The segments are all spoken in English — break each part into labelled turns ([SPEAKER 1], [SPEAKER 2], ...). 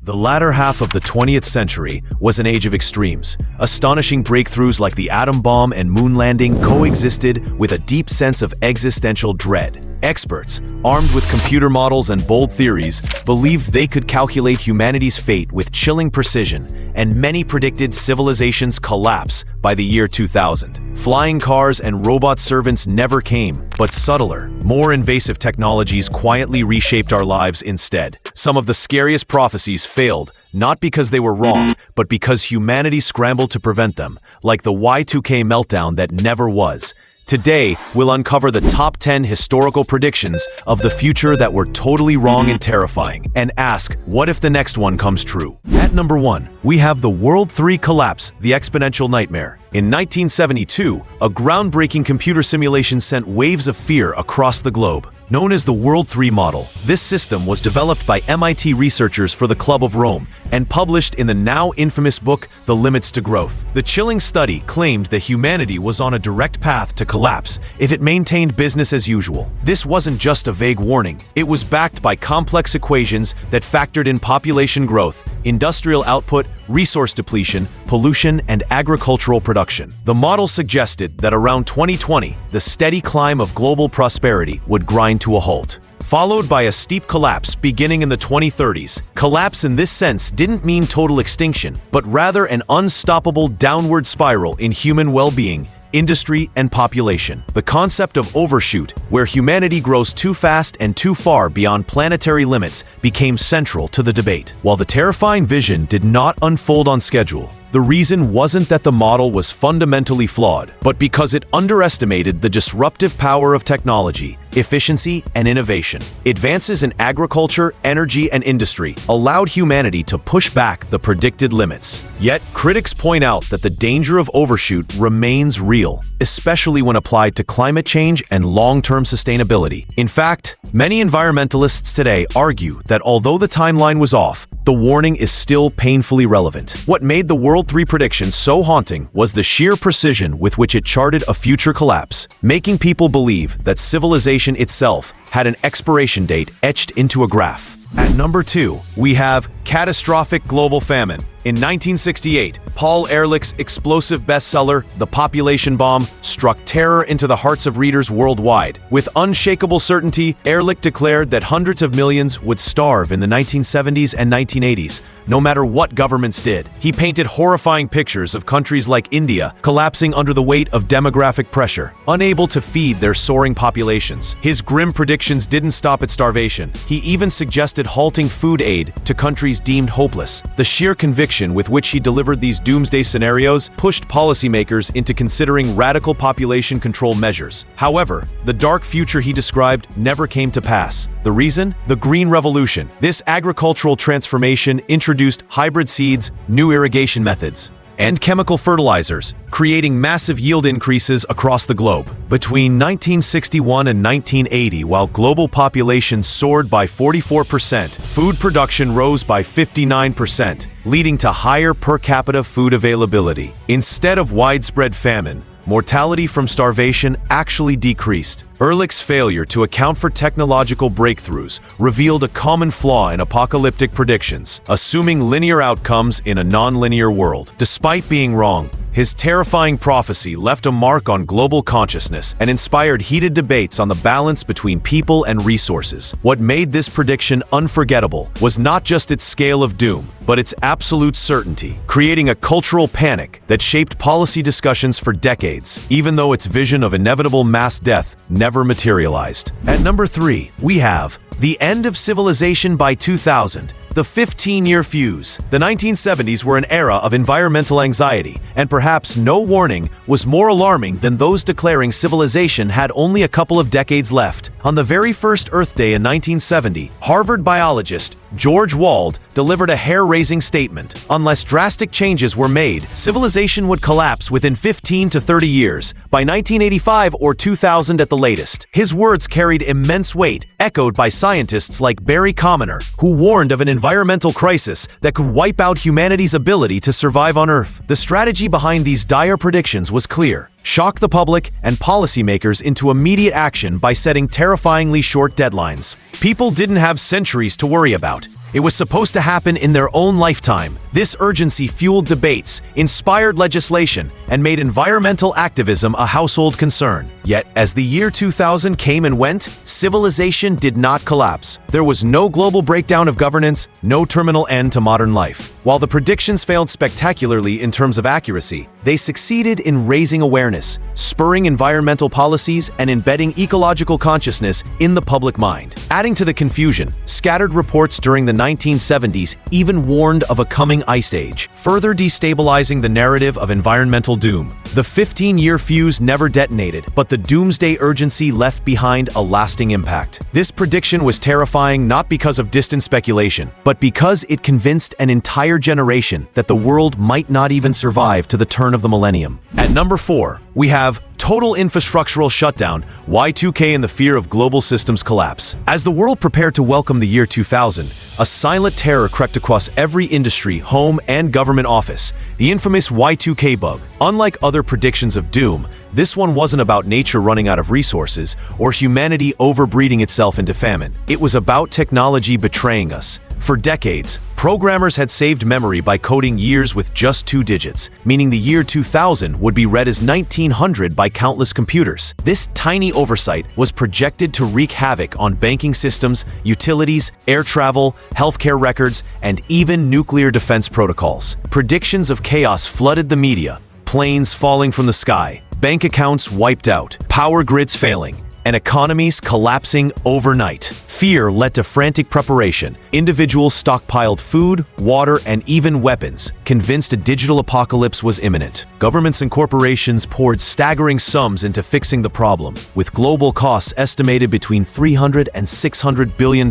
[SPEAKER 1] The latter half of the 20th century was an age of extremes. Astonishing breakthroughs like the atom bomb and moon landing coexisted with a deep sense of existential dread. Experts, armed with computer models and bold theories, believed they could calculate humanity's fate with chilling precision, and many predicted civilization's collapse by the year 2000. Flying cars and robot servants never came, but subtler, more invasive technologies quietly reshaped our lives instead. Some of the scariest prophecies failed, not because they were wrong, but because humanity scrambled to prevent them, like the Y2K meltdown that never was. Today, we'll uncover the top 10 historical predictions of the future that were totally wrong and terrifying, and ask, what if the next one comes true? At number 1, we have the World 3 collapse, the exponential nightmare. In 1972, a groundbreaking computer simulation sent waves of fear across the globe. Known as the World 3 model, this system was developed by MIT researchers for the Club of Rome and published in the now infamous book, The Limits to Growth. The chilling study claimed that humanity was on a direct path to collapse if it maintained business as usual. This wasn't just a vague warning. It was backed by complex equations that factored in population growth, industrial output, resource depletion, pollution, and agricultural production. The model suggested that around 2020, the steady climb of global prosperity would grind to a halt, followed by a steep collapse beginning in the 2030s. Collapse in this sense didn't mean total extinction, but rather an unstoppable downward spiral in human well-being, industry, and population. The concept of overshoot, where humanity grows too fast and too far beyond planetary limits, became central to the debate. While the terrifying vision did not unfold on schedule, the reason wasn't that the model was fundamentally flawed, but because it underestimated the disruptive power of technology, efficiency, and innovation. Advances in agriculture, energy, and industry allowed humanity to push back the predicted limits. Yet, critics point out that the danger of overshoot remains real, especially when applied to climate change and long-term sustainability. In fact, many environmentalists today argue that although the timeline was off, the warning is still painfully relevant. What made the World 3 prediction so haunting was the sheer precision with which it charted a future collapse, making people believe that civilization itself had an expiration date etched into a graph. At number 2, we have catastrophic global famine. In 1968, Paul Ehrlich's explosive bestseller, The Population Bomb, struck terror into the hearts of readers worldwide. With unshakable certainty, Ehrlich declared that hundreds of millions would starve in the 1970s and 1980s, no matter what governments did. He painted horrifying pictures of countries like India collapsing under the weight of demographic pressure, unable to feed their soaring populations. His grim predictions didn't stop at starvation. He even suggested halting food aid to countries deemed hopeless. The sheer conviction with which he delivered these doomsday scenarios pushed policymakers into considering radical population control measures. However, the dark future he described never came to pass. The reason? The Green Revolution. This agricultural transformation introduced hybrid seeds, new irrigation methods, and chemical fertilizers, creating massive yield increases across the globe. Between 1961 and 1980, while global population soared by 44%, food production rose by 59%, leading to higher per capita food availability. Instead of widespread famine, mortality from starvation actually decreased. Ehrlich's failure to account for technological breakthroughs revealed a common flaw in apocalyptic predictions, assuming linear outcomes in a non-linear world. Despite being wrong, his terrifying prophecy left a mark on global consciousness and inspired heated debates on the balance between people and resources. What made this prediction unforgettable was not just its scale of doom, but its absolute certainty, creating a cultural panic that shaped policy discussions for decades, even though its vision of inevitable mass death never materialized. At number 3, we have the end of civilization by 2000. The 15-year fuse. The 1970s were an era of environmental anxiety, and perhaps no warning was more alarming than those declaring civilization had only a couple of decades left. On the very first Earth Day in 1970, Harvard biologist George Wald delivered a hair-raising statement. Unless drastic changes were made, civilization would collapse within 15 to 30 years, by 1985 or 2000 at the latest. His words carried immense weight, echoed by scientists like Barry Commoner, who warned of an environmental crisis that could wipe out humanity's ability to survive on Earth. The strategy behind these dire predictions was clear: shock the public and policymakers into immediate action by setting terrifyingly short deadlines. People didn't have centuries to worry about. It was supposed to happen in their own lifetime. This urgency fueled debates, inspired legislation, and made environmental activism a household concern. Yet, as the year 2000 came and went, civilization did not collapse. There was no global breakdown of governance, no terminal end to modern life. While the predictions failed spectacularly in terms of accuracy, they succeeded in raising awareness, spurring environmental policies, and embedding ecological consciousness in the public mind. Adding to the confusion, scattered reports during the 1970s even warned of a coming ice age, further destabilizing the narrative of environmental doom. The 15-year fuse never detonated, but the doomsday urgency left behind a lasting impact. This prediction was terrifying not because of distant speculation, but because it convinced an entire generation that the world might not even survive to the turn of the millennium. At number 4, we have total infrastructural shutdown, Y2K and the fear of global systems collapse. As the world prepared to welcome the year 2000, a silent terror crept across every industry, home, and government office, the infamous Y2K bug. Unlike other predictions of doom, this one wasn't about nature running out of resources or humanity overbreeding itself into famine. It was about technology betraying us. For decades, programmers had saved memory by coding years with just 2 digits, meaning the year 2000 would be read as 1900 by countless computers. This tiny oversight was projected to wreak havoc on banking systems, utilities, air travel, healthcare records, and even nuclear defense protocols. Predictions of chaos flooded the media, planes falling from the sky, bank accounts wiped out, power grids failing, and economies collapsing overnight. Fear led to frantic preparation. Individuals stockpiled food, water, and even weapons, convinced a digital apocalypse was imminent. Governments and corporations poured staggering sums into fixing the problem, with global costs estimated between $300 and $600 billion.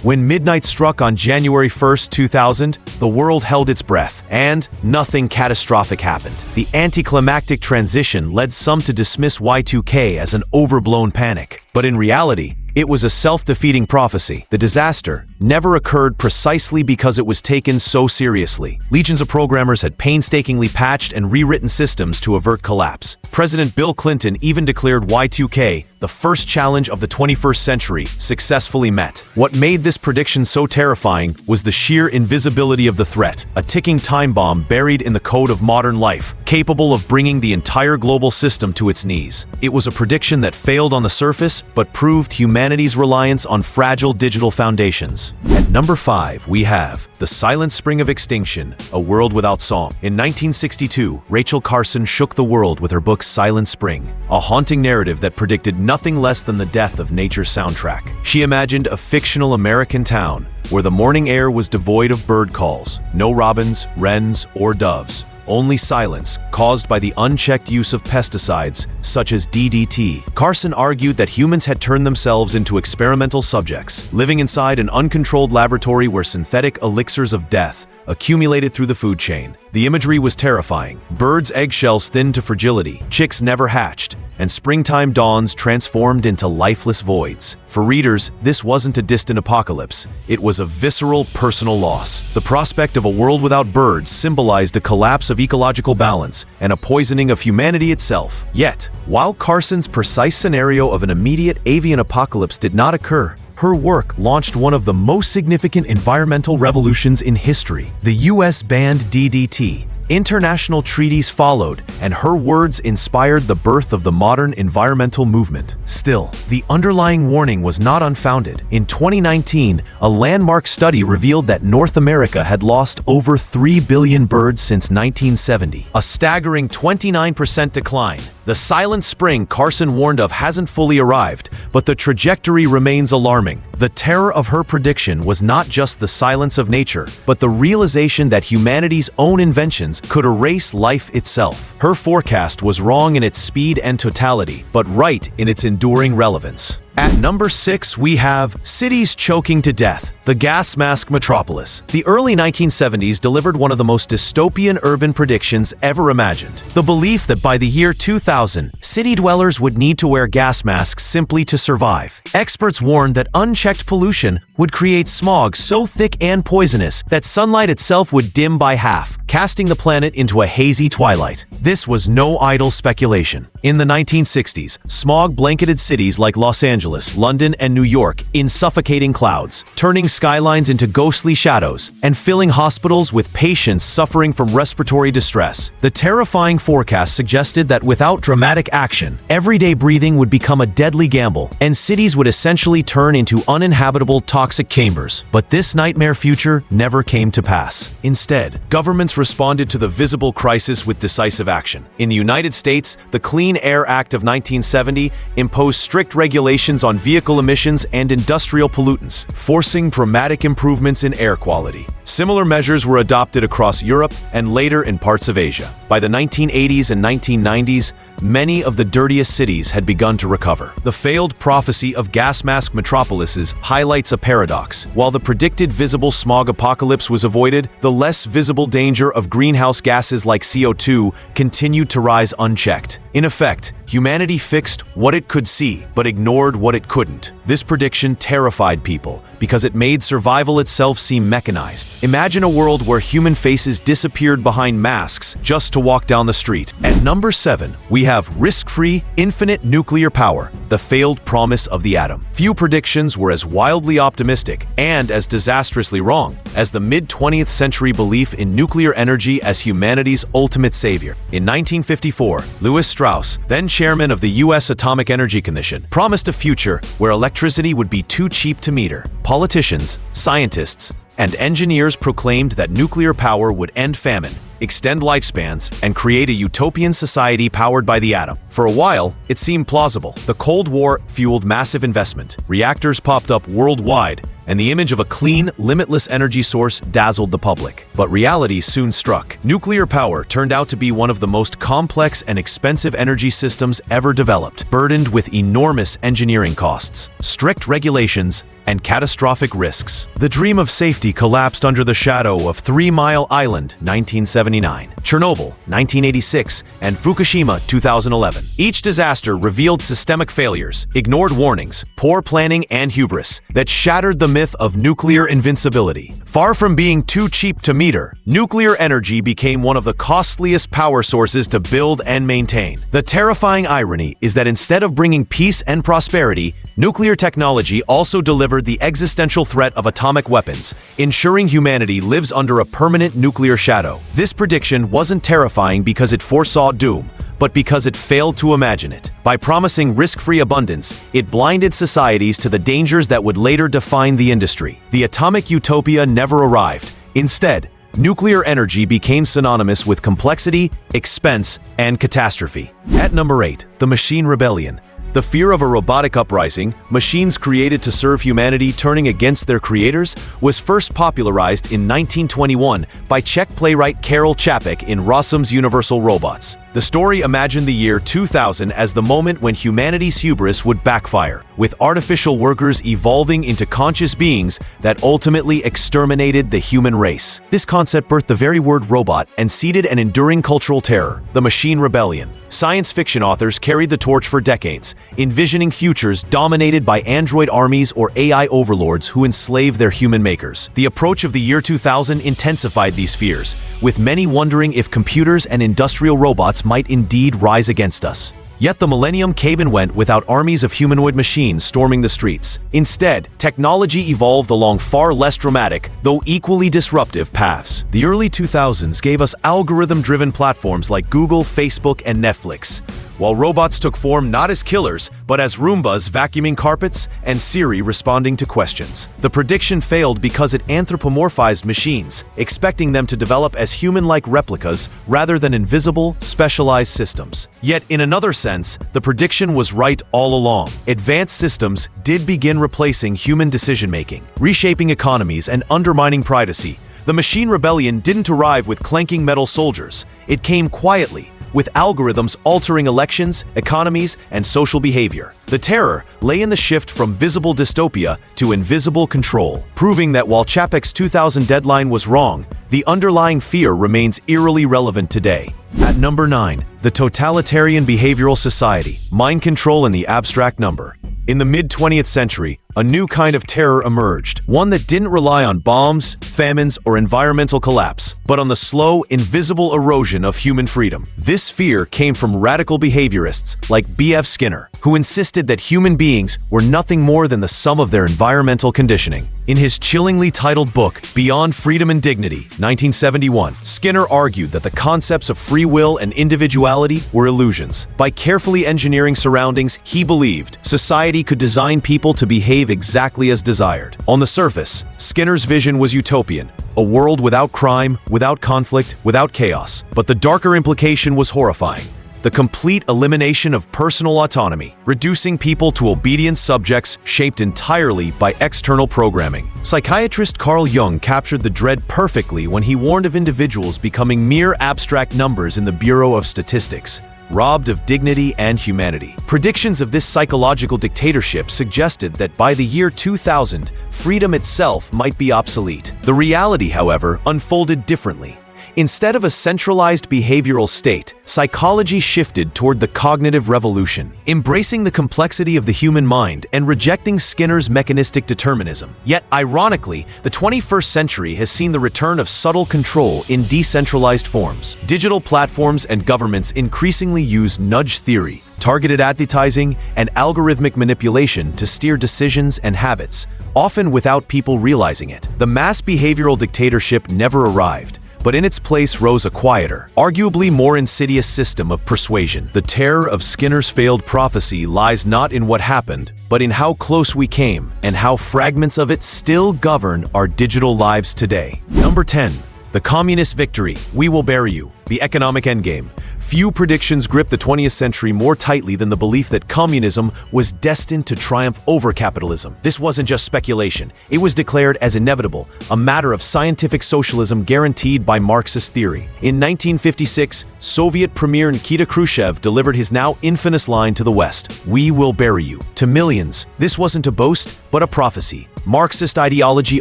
[SPEAKER 1] When midnight struck on January 1st, 2000, the world held its breath, and nothing catastrophic happened. The anticlimactic transition led some to dismiss Y2K as an overblown panic. But in reality, it was a self-defeating prophecy. The disaster never occurred precisely because it was taken so seriously. Legions of programmers had painstakingly patched and rewritten systems to avert collapse. President Bill Clinton even declared Y2K the first challenge of the 21st century, successfully met. What made this prediction so terrifying was the sheer invisibility of the threat, a ticking time bomb buried in the code of modern life, capable of bringing the entire global system to its knees. It was a prediction that failed on the surface, but proved humanity's reliance on fragile digital foundations. At number 5, we have The Silent Spring of Extinction, A World Without Song. In 1962, Rachel Carson shook the world with her book Silent Spring, a haunting narrative that predicted nothing less than the death of nature's soundtrack. She imagined a fictional American town where the morning air was devoid of bird calls, no robins, wrens, or doves, only silence caused by the unchecked use of pesticides such as DDT. Carson argued that humans had turned themselves into experimental subjects, living inside an uncontrolled laboratory where synthetic elixirs of death accumulated through the food chain. The imagery was terrifying. Birds' eggshells thinned to fragility, chicks never hatched, and springtime dawns transformed into lifeless voids. For readers, this wasn't a distant apocalypse. It was a visceral, personal loss. The prospect of a world without birds symbolized a collapse of ecological balance and a poisoning of humanity itself. Yet, while Carson's precise scenario of an immediate avian apocalypse did not occur, her work launched one of the most significant environmental revolutions in history. The US banned DDT. International treaties followed, and her words inspired the birth of the modern environmental movement. Still, the underlying warning was not unfounded. In 2019, a landmark study revealed that North America had lost over 3 billion birds since 1970, a staggering 29% decline. The silent spring Carson warned of hasn't fully arrived, but the trajectory remains alarming. The terror of her prediction was not just the silence of nature, but the realization that humanity's own inventions could erase life itself. Her forecast was wrong in its speed and totality, but right in its enduring relevance. At number 6, we have Cities Choking to Death, the Gas Mask Metropolis. The early 1970s delivered one of the most dystopian urban predictions ever imagined. The belief that by the year 2000, city dwellers would need to wear gas masks simply to survive. Experts warned that unchecked pollution would create smog so thick and poisonous that sunlight itself would dim by half, casting the planet into a hazy twilight. This was no idle speculation. In the 1960s, smog blanketed cities like Los Angeles, London, and New York in suffocating clouds, turning skylines into ghostly shadows and filling hospitals with patients suffering from respiratory distress. The terrifying forecast suggested that without dramatic action, everyday breathing would become a deadly gamble, and cities would essentially turn into uninhabitable toxic chambers. But this nightmare future never came to pass. Instead, governments responded to the visible crisis with decisive action. In the United States, the Clean Air Act of 1970 imposed strict regulations on vehicle emissions and industrial pollutants, forcing dramatic improvements in air quality. Similar measures were adopted across Europe and later in parts of Asia. By the 1980s and 1990s, many of the dirtiest cities had begun to recover. The failed prophecy of gas mask metropolises highlights a paradox. While the predicted visible smog apocalypse was avoided, the less visible danger of greenhouse gases like CO2 continued to rise unchecked. In effect, humanity fixed what it could see, but ignored what it couldn't. This prediction terrified people because it made survival itself seem mechanized. Imagine a world where human faces disappeared behind masks just to walk down the street. At number 7, we have risk-free, infinite nuclear power, the failed promise of the atom. Few predictions were as wildly optimistic and as disastrously wrong as the mid-20th century belief in nuclear energy as humanity's ultimate savior. In 1954, Lewis Strauss, then chairman of the U.S. Atomic Energy Commission, promised a future where electricity would be too cheap to meter. Politicians, scientists, and engineers proclaimed that nuclear power would end famine, extend lifespans, and create a utopian society powered by the atom. For a while, it seemed plausible. The Cold War fueled massive investment. Reactors popped up worldwide, and the image of a clean, limitless energy source dazzled the public. But reality soon struck. Nuclear power turned out to be one of the most complex and expensive energy systems ever developed, burdened with enormous engineering costs, strict regulations, and catastrophic risks. The dream of safety collapsed under the shadow of 3 Mile Island, 1979, Chernobyl, 1986, and Fukushima, 2011. Each disaster revealed systemic failures, ignored warnings, poor planning, and hubris that shattered the myth of nuclear invincibility. Far from being too cheap to meter, nuclear energy became one of the costliest power sources to build and maintain. The terrifying irony is that instead of bringing peace and prosperity, nuclear technology also delivered the existential threat of atomic weapons, ensuring humanity lives under a permanent nuclear shadow. This prediction wasn't terrifying because it foresaw doom, but because it failed to imagine it. By promising risk-free abundance, it blinded societies to the dangers that would later define the industry. The atomic utopia never arrived. Instead, nuclear energy became synonymous with complexity, expense, and catastrophe. At number 8, the machine rebellion. The fear of a robotic uprising, machines created to serve humanity turning against their creators, was first popularized in 1921 by Czech playwright Karel Čapek in Rossum's Universal Robots. The story imagined the year 2000 as the moment when humanity's hubris would backfire, with artificial workers evolving into conscious beings that ultimately exterminated the human race. This concept birthed the very word robot and seeded an enduring cultural terror, the machine rebellion. Science fiction authors carried the torch for decades, envisioning futures dominated by android armies or AI overlords who enslave their human makers. The approach of the year 2000 intensified these fears, with many wondering if computers and industrial robots might indeed rise against us. Yet the millennium came and went without armies of humanoid machines storming the streets. Instead, technology evolved along far less dramatic, though equally disruptive paths. The early 2000s gave us algorithm-driven platforms like Google, Facebook, and Netflix, while robots took form not as killers, but as Roombas vacuuming carpets and Siri responding to questions. The prediction failed because it anthropomorphized machines, expecting them to develop as human-like replicas rather than invisible, specialized systems. Yet, in another sense, the prediction was right all along. Advanced systems did begin replacing human decision-making, reshaping economies and undermining privacy. The machine rebellion didn't arrive with clanking metal soldiers. It came quietly, with algorithms altering elections, economies, and social behavior. The terror lay in the shift from visible dystopia to invisible control, proving that while Čapek's 2000 deadline was wrong, the underlying fear remains eerily relevant today. At number 9, the totalitarian behavioral society, mind control and the abstract number. In the mid-20th century, a new kind of terror emerged, one that didn't rely on bombs, famines, or environmental collapse, but on the slow, invisible erosion of human freedom. This fear came from radical behaviorists like B.F. Skinner, who insisted that human beings were nothing more than the sum of their environmental conditioning. In his chillingly titled book, Beyond Freedom and Dignity, 1971, Skinner argued that the concepts of free will and individuality were illusions. By carefully engineering surroundings, he believed society could design people to behave exactly as desired. On the surface, Skinner's vision was utopian, a world without crime, without conflict, without chaos. But the darker implication was horrifying. The complete elimination of personal autonomy, reducing people to obedient subjects shaped entirely by external programming. Psychiatrist Carl Jung captured the dread perfectly when he warned of individuals becoming mere abstract numbers in the Bureau of Statistics, robbed of dignity and humanity. Predictions of this psychological dictatorship suggested that by the year 2000, freedom itself might be obsolete. The reality, however, unfolded differently. Instead of a centralized behavioral state, psychology shifted toward the cognitive revolution, embracing the complexity of the human mind and rejecting Skinner's mechanistic determinism. Yet, ironically, the 21st century has seen the return of subtle control in decentralized forms. Digital platforms and governments increasingly use nudge theory, targeted advertising, and algorithmic manipulation to steer decisions and habits, often without people realizing it. The mass behavioral dictatorship never arrived, but in its place rose a quieter, arguably more insidious system of persuasion. The terror of Skinner's failed prophecy lies not in what happened, but in how close we came and how fragments of it still govern our digital lives today. Number 10. The communist victory. We will bury you. The economic endgame. Few predictions grip the 20th century more tightly than the belief that communism was destined to triumph over capitalism. This wasn't just speculation. It was declared as inevitable, a matter of scientific socialism guaranteed by Marxist theory. In 1956, Soviet Premier Nikita Khrushchev delivered his now infamous line to the West, "We will bury you." To millions, this wasn't a boast, but a prophecy. Marxist ideology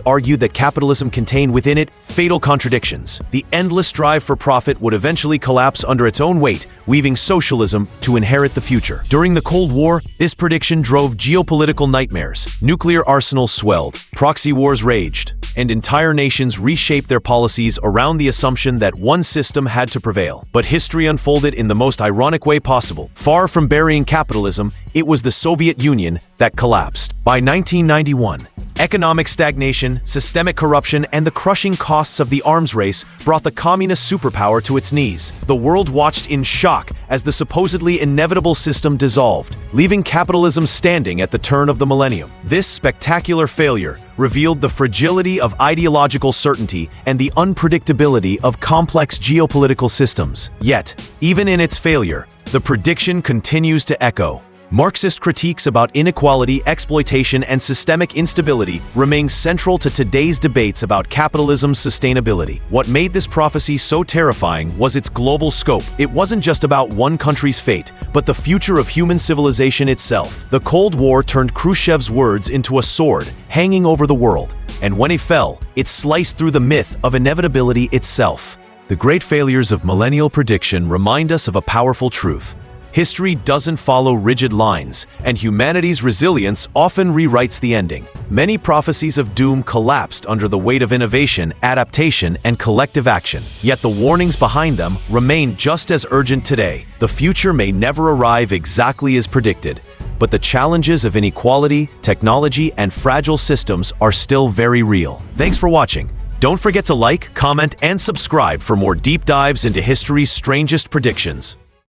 [SPEAKER 1] argued that capitalism contained within it fatal contradictions. The endless drive for profit would eventually collapse under its own weight, leaving socialism to inherit the future. During the Cold War, this prediction drove geopolitical nightmares. Nuclear arsenals swelled, proxy wars raged, and entire nations reshaped their policies around the assumption that one system had to prevail. But history unfolded in the most ironic way possible. Far from burying capitalism, it was the Soviet Union that collapsed. By 1991, economic stagnation, systemic corruption, and the crushing costs of the arms race brought the communist superpower to its knees. The world watched in shock as the supposedly inevitable system dissolved, leaving capitalism standing at the turn of the millennium. This spectacular failure revealed the fragility of ideological certainty and the unpredictability of complex geopolitical systems. Yet, even in its failure, the prediction continues to echo. Marxist critiques about inequality, exploitation, and systemic instability remain central to today's debates about capitalism's sustainability. What made this prophecy so terrifying was its global scope. It wasn't just about one country's fate, but the future of human civilization itself. The Cold War turned Khrushchev's words into a sword hanging over the world, and when it fell, it sliced through the myth of inevitability itself. The great failures of millennial prediction remind us of a powerful truth. History doesn't follow rigid lines, and humanity's resilience often rewrites the ending. Many prophecies of doom collapsed under the weight of innovation, adaptation, and collective action. Yet the warnings behind them remain just as urgent today. The future may never arrive exactly as predicted, but the challenges of inequality, technology, and fragile systems are still very real. Thanks for watching. Don't forget to like, comment, and subscribe for more deep dives into history's strangest predictions.